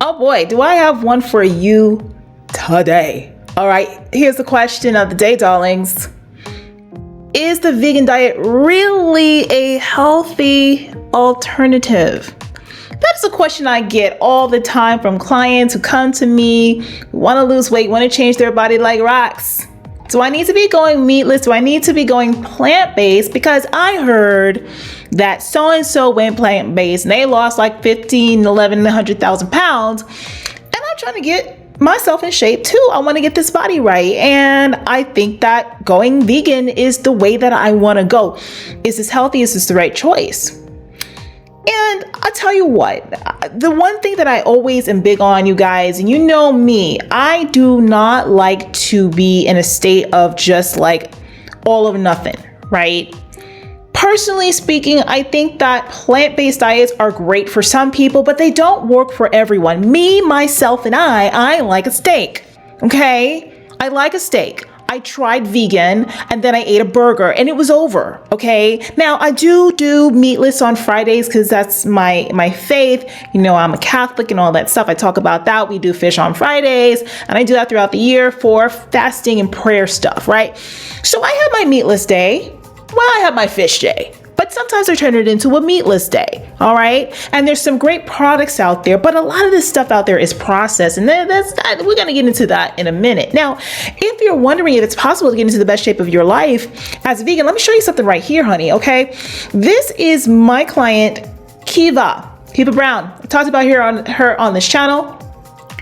Oh boy, do I have one for you today. All right, here's the question of the day, darlings. Is the vegan diet really a healthy alternative? That is a question I get all the time from clients who come to me, who want to lose weight, want to change their body like rocks. Do I need to be going meatless? Do I need to be going plant-based? Because I heard that so-and-so went plant-based and they lost like 15, 11, 100,000 pounds. And I'm trying to get myself in shape too. I want to get this body right. And I think that going vegan is the way that I want to go. Is this healthy? Is this the right choice? And I'll tell you what, the one thing that I always am big on, you guys, and you know me, I do not like to be in a state of just like all of nothing, right? Personally speaking, I think that plant-based diets are great for some people, but they don't work for everyone. Me, myself, and I like a steak, okay? I like a steak. I tried vegan and then I ate a burger and it was over, okay? Now I do meatless on Fridays because that's my faith. You know, I'm a Catholic and all that stuff. I talk about that. We do fish on Fridays and I do that throughout the year for fasting and prayer stuff, right? So I have my meatless day. Well, I have my fish day. But sometimes I turn it into a meatless day, all right? And there's some great products out there, but a lot of this stuff out there is processed, and we're gonna get into that in a minute. Now, if you're wondering if it's possible to get into the best shape of your life as a vegan, let me show you something right here, honey, okay? This is my client, Kiva Brown. I talked about her on this channel.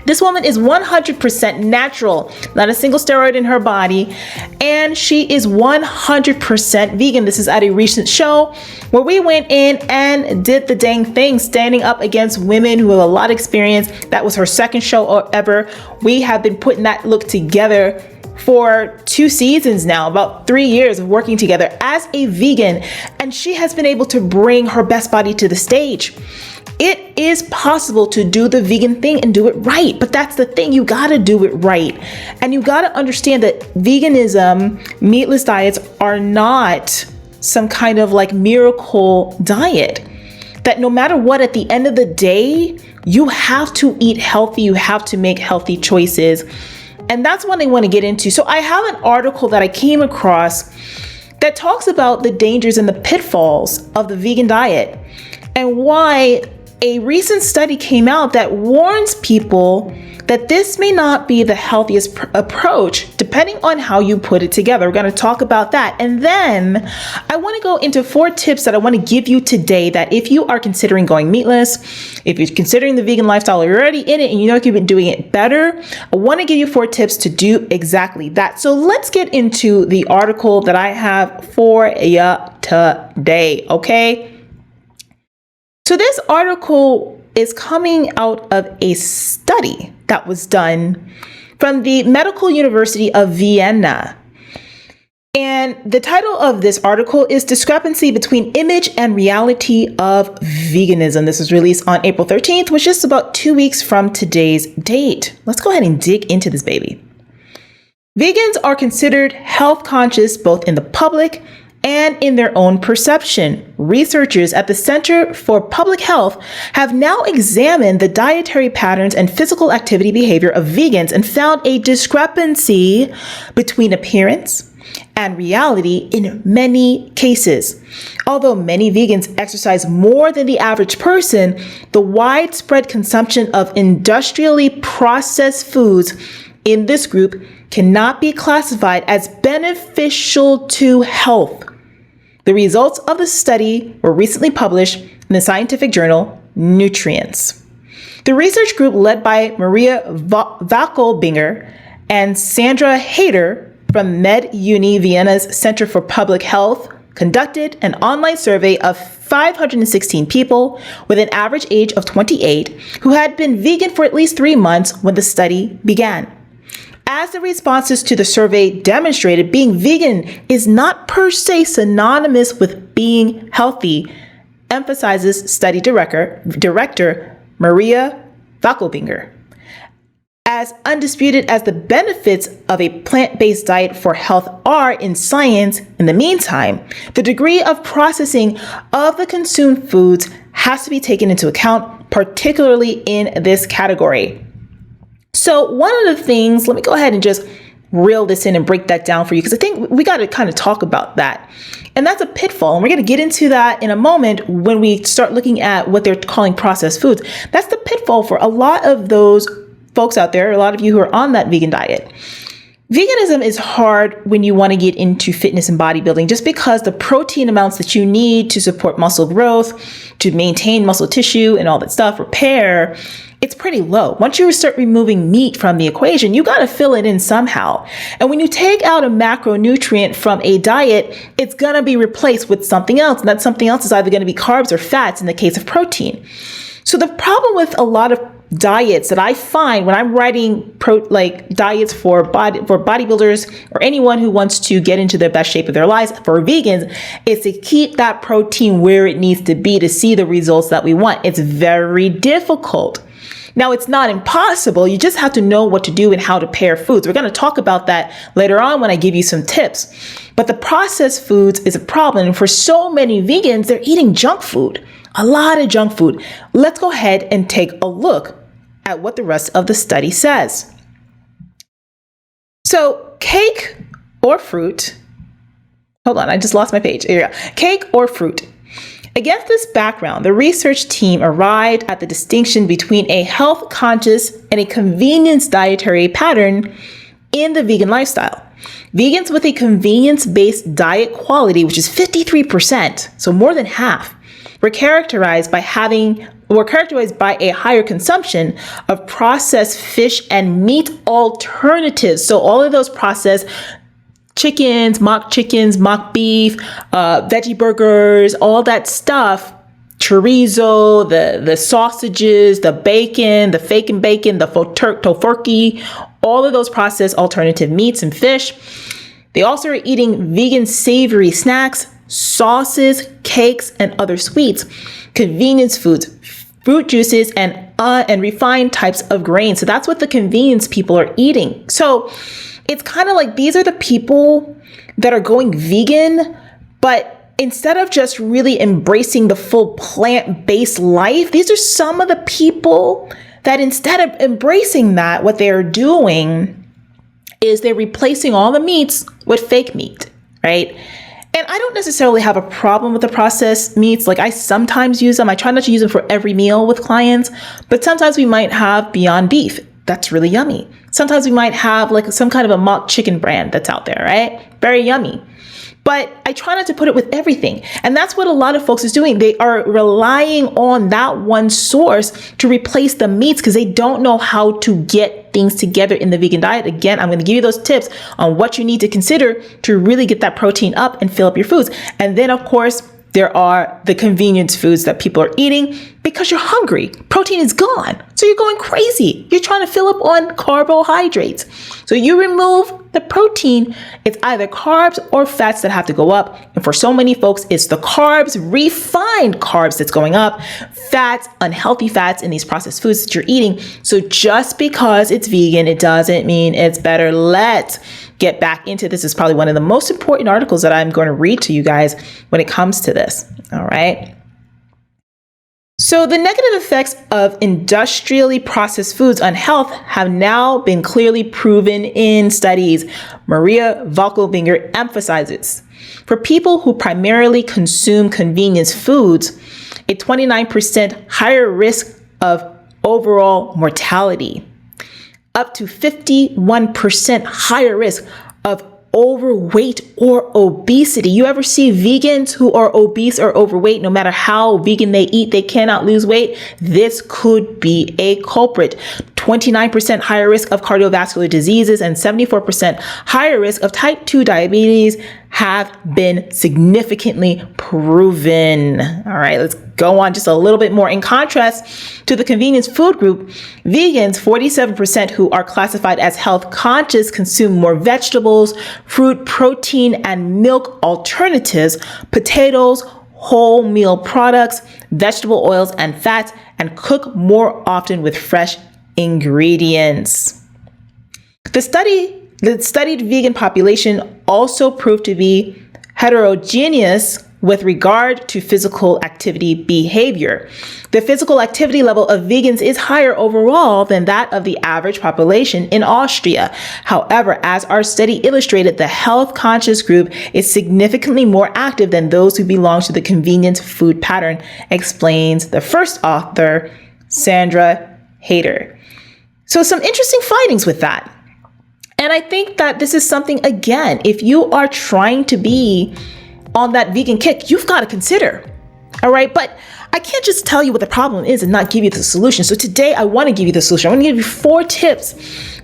This woman is 100% natural, not a single steroid in her body, and she is 100% vegan. This is at a recent show where we went in and did the dang thing, standing up against women who have a lot of experience. That was her second show ever. We have been putting that look together for 2 seasons now, about 3 years of working together as a vegan, and she has been able to bring her best body to the stage. It is possible to do the vegan thing and do it right, but that's the thing, you gotta do it right. And you gotta understand that veganism, meatless diets are not some kind of like miracle diet. That no matter what, at the end of the day, you have to eat healthy, you have to make healthy choices. And that's what I want to get into. So I have an article that I came across that talks about the dangers and the pitfalls of the vegan diet and why a recent study came out that warns people that this may not be the healthiest approach depending on how you put it together. We're going to talk about that. And then I want to go into 4 tips that I want to give you today that if you are considering going meatless, if you're considering the vegan lifestyle, you're already in it and you know you've been doing it better, I want to give you 4 tips to do exactly that. So let's get into the article that I have for you today, okay? So this article is coming out of a study that was done from the Medical University of Vienna. And the title of this article is Discrepancy Between Image and Reality of Veganism. This was released on April 13th, which is about 2 weeks from today's date. Let's go ahead and dig into this baby. Vegans are considered health conscious both in the public and in their own perception. Researchers at the Center for Public Health have now examined the dietary patterns and physical activity behavior of vegans and found a discrepancy between appearance and reality in many cases. Although many vegans exercise more than the average person, the widespread consumption of industrially processed foods in this group cannot be classified as beneficial to health. The results of the study were recently published in the scientific journal Nutrients. The research group led by Maria Wackelbinger and Sandra Hayter from MedUni Vienna's Center for Public Health conducted an online survey of 516 people with an average age of 28 who had been vegan for at least 3 months when the study began. As the responses to the survey demonstrated, being vegan is not per se synonymous with being healthy, emphasizes study director Maria Wackelbinger. As undisputed as the benefits of a plant-based diet for health are in science, in the meantime, the degree of processing of the consumed foods has to be taken into account, particularly in this category. So one of the things, let me go ahead and just reel this in and break that down for you, because I think we got to kind of talk about that. And that's a pitfall. And we're going to get into that in a moment when we start looking at what they're calling processed foods. That's the pitfall for a lot of those folks out there, a lot of you who are on that vegan diet. Veganism is hard when you want to get into fitness and bodybuilding, just because the protein amounts that you need to support muscle growth, to maintain muscle tissue and all that stuff, repair, it's pretty low. Once you start removing meat from the equation, you got to fill it in somehow. And when you take out a macronutrient from a diet, it's going to be replaced with something else. And that something else is either going to be carbs or fats in the case of protein. So the problem with a lot of diets that I find when I'm writing diets for bodybuilders or anyone who wants to get into the best shape of their lives, for vegans, is to keep that protein where it needs to be to see the results that we want. It's very difficult. Now, it's not impossible. You just have to know what to do and how to pair foods. We're going to talk about that later on when I give you some tips. But the processed foods is a problem. And for so many vegans, they're eating junk food, a lot of junk food. Let's go ahead and take a look at what the rest of the study says. So cake or fruit. Hold on, I just lost my page. Here we go. Cake or fruit. Against this background, the research team arrived at the distinction between a health-conscious and a convenience dietary pattern in the vegan lifestyle. Vegans with a convenience-based diet quality, which is 53%, so more than half, were characterized by a higher consumption of processed fish and meat alternatives. So all of those processed chickens, mock beef, veggie burgers, all that stuff, chorizo, the sausages, the bacon, the fake and bacon, the tofurkey, all of those processed alternative meats and fish. They also are eating vegan savory snacks, sauces, cakes, and other sweets, convenience foods, fruit juices, and refined types of grains. So that's what the convenience people are eating. So it's kind of like these are the people that are going vegan, but instead of just really embracing the full plant-based life, these are some of the people that instead of embracing that, what they're doing is they're replacing all the meats with fake meat, right? And I don't necessarily have a problem with the processed meats. Like I sometimes use them. I try not to use them for every meal with clients, but sometimes we might have Beyond Beef. That's really yummy. Sometimes we might have like some kind of a mock chicken brand that's out there, right? Very yummy. But I try not to put it with everything. And that's what a lot of folks is doing. They are relying on that one source to replace the meats because they don't know how to get things together in the vegan diet. Again, I'm going to give you those tips on what you need to consider to really get that protein up and fill up your foods. And then, of course, there are the convenience foods that people are eating because you're hungry. Protein is gone. So you're going crazy. You're trying to fill up on carbohydrates. So you remove the protein, it's either carbs or fats that have to go up. And for so many folks, it's the carbs, refined carbs that's going up, fats, unhealthy fats in these processed foods that you're eating. So just because it's vegan, it doesn't mean it's better. Let's get back into this. Is probably one of the most important articles that I'm going to read to you guys when it comes to this. All right. So the negative effects of industrially processed foods on health have now been clearly proven in studies. Maria Valkovinger emphasizes, for people who primarily consume convenience foods, a 29% higher risk of overall mortality, up to 51% higher risk of overweight or obesity. You ever see vegans who are obese or overweight? No matter how vegan they eat, they cannot lose weight. This could be a culprit. 29% higher risk of cardiovascular diseases and 74% higher risk of type 2 diabetes have been significantly proven. All right, let's go on just a little bit more. In contrast to the convenience food group, vegans, 47% who are classified as health conscious, consume more vegetables, fruit, protein, and milk alternatives, potatoes, whole meal products, vegetable oils, and fats, and cook more often with fresh ingredients. The studied vegan population also proved to be heterogeneous with regard to physical activity behavior. The physical activity level of vegans is higher overall than that of the average population in Austria. However, as our study illustrated, the health conscious group is significantly more active than those who belong to the convenient food pattern, explains the first author, Sandra Hayter. So some interesting findings with that. And I think that this is something, again, if you are trying to be on that vegan kick, you've got to consider. All right. But I can't just tell you what the problem is and not give you the solution. So today I want to give you the solution. I want to give you 4 tips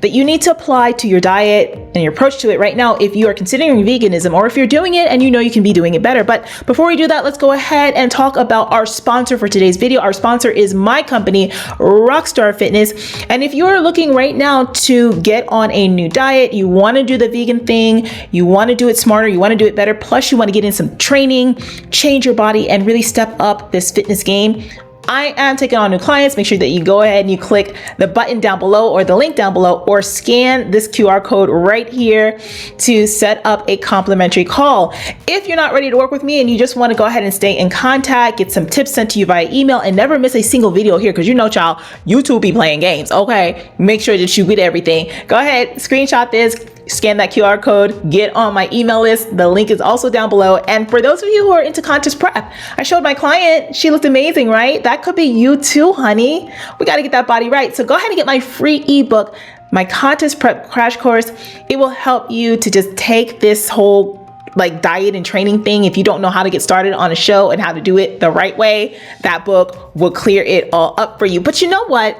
that you need to apply to your diet and your approach to it right now if you are considering veganism, or if you're doing it and you know you can be doing it better. But before we do that, let's go ahead and talk about our sponsor for today's video. Our sponsor is my company, Rockstar Fitness. And if you're looking right now to get on a new diet, you want to do the vegan thing, you want to do it smarter, you want to do it better, plus you want to get in some training, change your body, and really step up this fitness game, I am taking on new clients. Make sure that you go ahead and you click the button down below or the link down below, or scan this QR code right here to set up a complimentary call. If you're not ready to work with me and you just want to go ahead and stay in contact, get some tips sent to you via email, and never miss a single video here, because you know, child, YouTube be playing games. Okay, make sure that you get everything. Go ahead, screenshot this, scan that QR code, get on my email list. The link is also down below. And for those of you who are into contest prep, I showed my client, she looked amazing, right? That could be you too, honey. We got to get that body right. So go ahead and get my free ebook, my contest prep crash course. It will help you to just take this whole like diet and training thing. If you don't know how to get started on a show and how to do it the right way, that book will clear it all up for you. But you know what?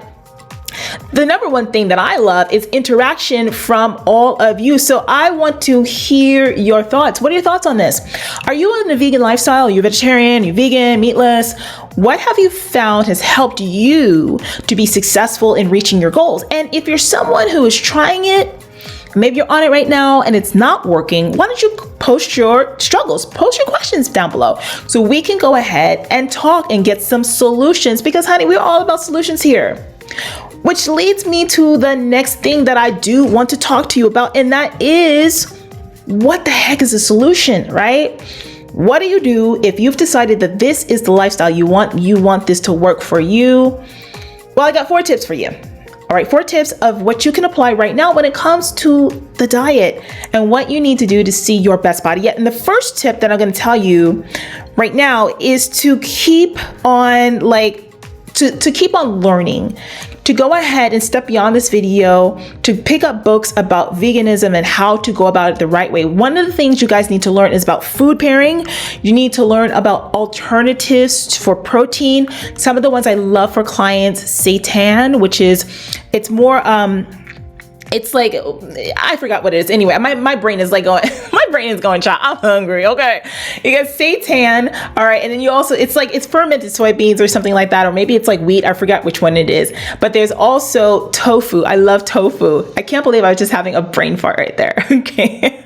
The number one thing that I love is interaction from all of you. So I want to hear your thoughts. What are your thoughts on this? Are you in a vegan lifestyle? Are you vegetarian? Are you vegan, meatless? What have you found has helped you to be successful in reaching your goals? And if you're someone who is trying it, maybe you're on it right now and it's not working, why don't you post your struggles, post your questions down below so we can go ahead and talk and get some solutions, because honey, we're all about solutions here. Which leads me to the next thing that I do want to talk to you about, and that is, what the heck is a solution, right? What do you do if you've decided that this is the lifestyle you want this to work for you? Well, I got 4 tips for you. All right, 4 tips of what you can apply right now when it comes to the diet and what you need to do to see your best body yet. And the first tip that I'm going to tell you right now is to keep on to keep on learning, to go ahead and step beyond this video, to pick up books about veganism and how to go about it the right way. One of the things you guys need to learn is about food pairing. You need to learn about alternatives for protein. Some of the ones I love for clients, seitan, which is, it's more, it's like, I forgot what it is. Anyway, my brain is like going, my brain is going, child, I'm hungry. Okay. You got seitan. All right. And then you also, it's like, it's fermented soybeans or something like that. Or maybe it's like wheat. I forgot which one it is, but there's also tofu. I love tofu. I can't believe I was just having a brain fart right there. Okay.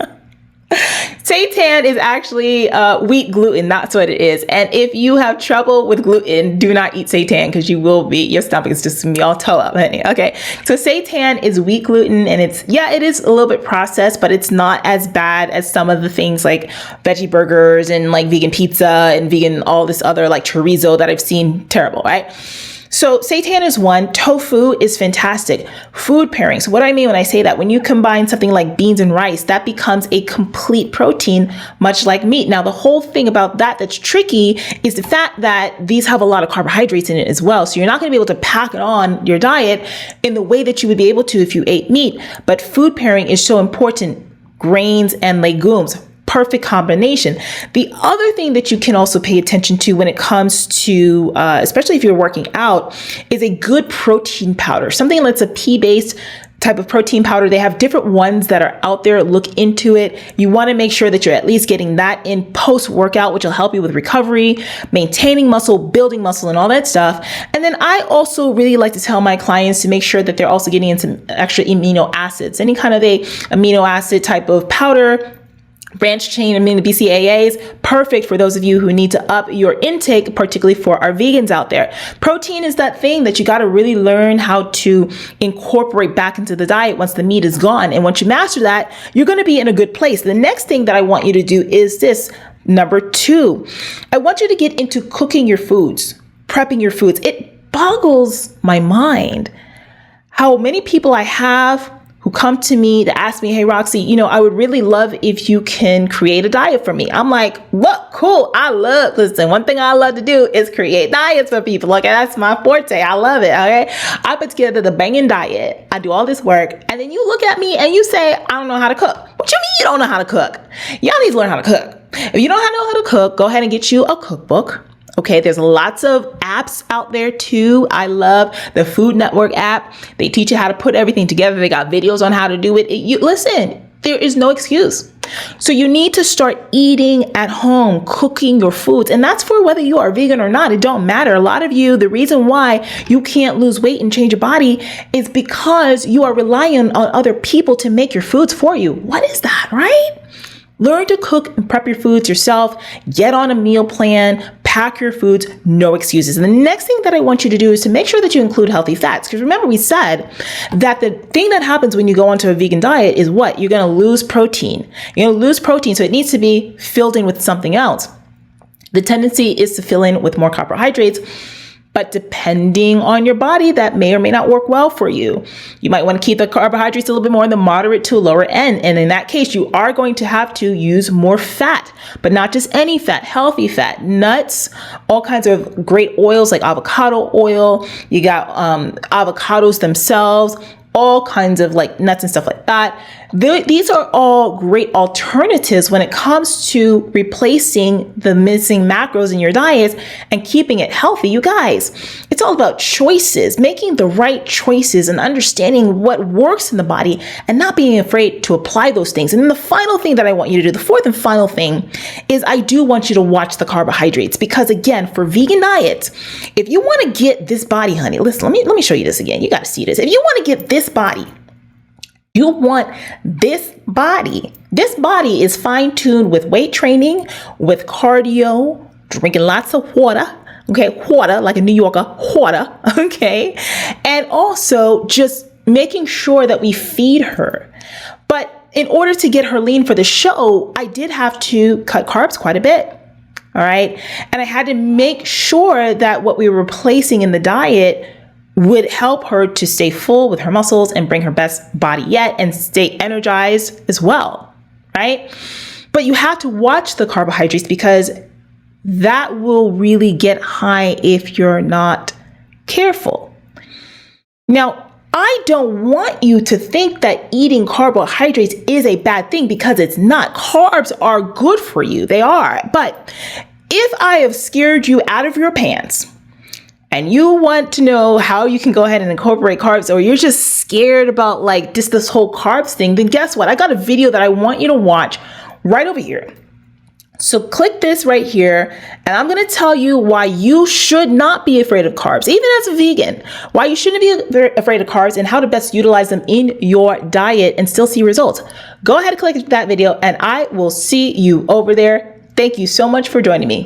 Seitan is actually wheat gluten. That's what it is. And if you have trouble with gluten, do not eat seitan, because you will be, your stomach is just gonna be all toe up, honey. Okay. So seitan is wheat gluten, and it's, yeah, it is a little bit processed, but it's not as bad as some of the things like veggie burgers and like vegan pizza and vegan, all this other like chorizo that I've seen. Terrible, right? So seitan is one. Tofu is fantastic. Food pairing. So what I mean when I say that, when you combine something like beans and rice, that becomes a complete protein, much like meat. Now, the whole thing about that that's tricky is the fact that these have a lot of carbohydrates in it as well. So you're not going to be able to pack it on your diet in the way that you would be able to if you ate meat. But food pairing is so important. Grains and legumes. Perfect combination. The other thing that you can also pay attention to when it comes to, especially if you're working out, is a good protein powder, something that's a pea-based type of protein powder. They have different ones that are out there. Look into it. You want to make sure that you're at least getting that in post-workout, which will help you with recovery, maintaining muscle, building muscle, and all that stuff. And then I also really like to tell my clients to make sure that they're also getting in some extra amino acids, any kind of a amino acid type of powder, branch chain amino BCAAs, perfect for those of you who need to up your intake, particularly for our vegans out there. Protein is that thing that you got to really learn how to incorporate back into the diet once the meat is gone. And once you master that, you're going to be in a good place. The next thing that I want you to do is this: Number 2, I want you to get into cooking your foods, prepping your foods. It boggles my mind how many people I have who come to me to ask me, hey, Roxy, I would really love if you can create a diet for me. I'm like, what? Cool. Listen, one thing I love to do is create diets for people. Okay, that's my forte. I love it. Okay. I put together the banging diet. I do all this work. And then you look at me and you say, I don't know how to cook. What you mean you don't know how to cook? Y'all need to learn how to cook. If you don't know how to cook, go ahead and get you a cookbook. Okay, there's lots of apps out there too. I love the Food Network app. They teach you how to put everything together. They got videos on how to do it. Listen, there is no excuse. So you need to start eating at home, cooking your foods. And that's for whether you are vegan or not. It don't matter. A lot of you, the reason why you can't lose weight and change your body is because you are relying on other people to make your foods for you. What is that, right? Learn to cook and prep your foods yourself. Get on a meal plan, pack your foods, no excuses. And the next thing that I want you to do is to make sure that you include healthy fats. Because remember, we said that the thing that happens when you go onto a vegan diet is what? You're going to lose protein. You're going to lose protein, so it needs to be filled in with something else. The tendency is to fill in with more carbohydrates. But depending on your body, that may or may not work well for you. You might want to keep the carbohydrates a little bit more in the moderate to lower end. And in that case, you are going to have to use more fat, but not just any fat, healthy fat, nuts, all kinds of great oils like avocado oil. You got avocados themselves, all kinds of like nuts and stuff like that. These are all great alternatives when it comes to replacing the missing macros in your diets and keeping it healthy. You guys, it's all about choices, making the right choices and understanding what works in the body and not being afraid to apply those things. And then the final thing that I want you to do, the fourth and final thing, is I do want you to watch the carbohydrates, because again, for vegan diets, if you want to get this body, honey, listen, let me show you this again. You got to see this. If you want to get this body, you want this body. This body is fine-tuned with weight training, with cardio, drinking lots of water. Okay, water, like a New Yorker, water. Okay, and also just making sure that we feed her. But in order to get her lean for the show, I did have to cut carbs quite a bit. All right, and I had to make sure that what we were replacing in the diet would help her to stay full with her muscles and bring her best body yet and stay energized as well, right? But you have to watch the carbohydrates, because that will really get high if you're not careful. Now, I don't want you to think that eating carbohydrates is a bad thing, because it's not. Carbs are good for you. They are. But if I have scared you out of your pants, and you want to know how you can go ahead and incorporate carbs, or you're just scared about like just this whole carbs thing, then guess what? I got a video that I want you to watch right over here. So click this right here, and I'm going to tell you why you should not be afraid of carbs, even as a vegan, why you shouldn't be afraid of carbs and how to best utilize them in your diet and still see results. Go ahead and click that video, and I will see you over there. Thank you so much for joining me.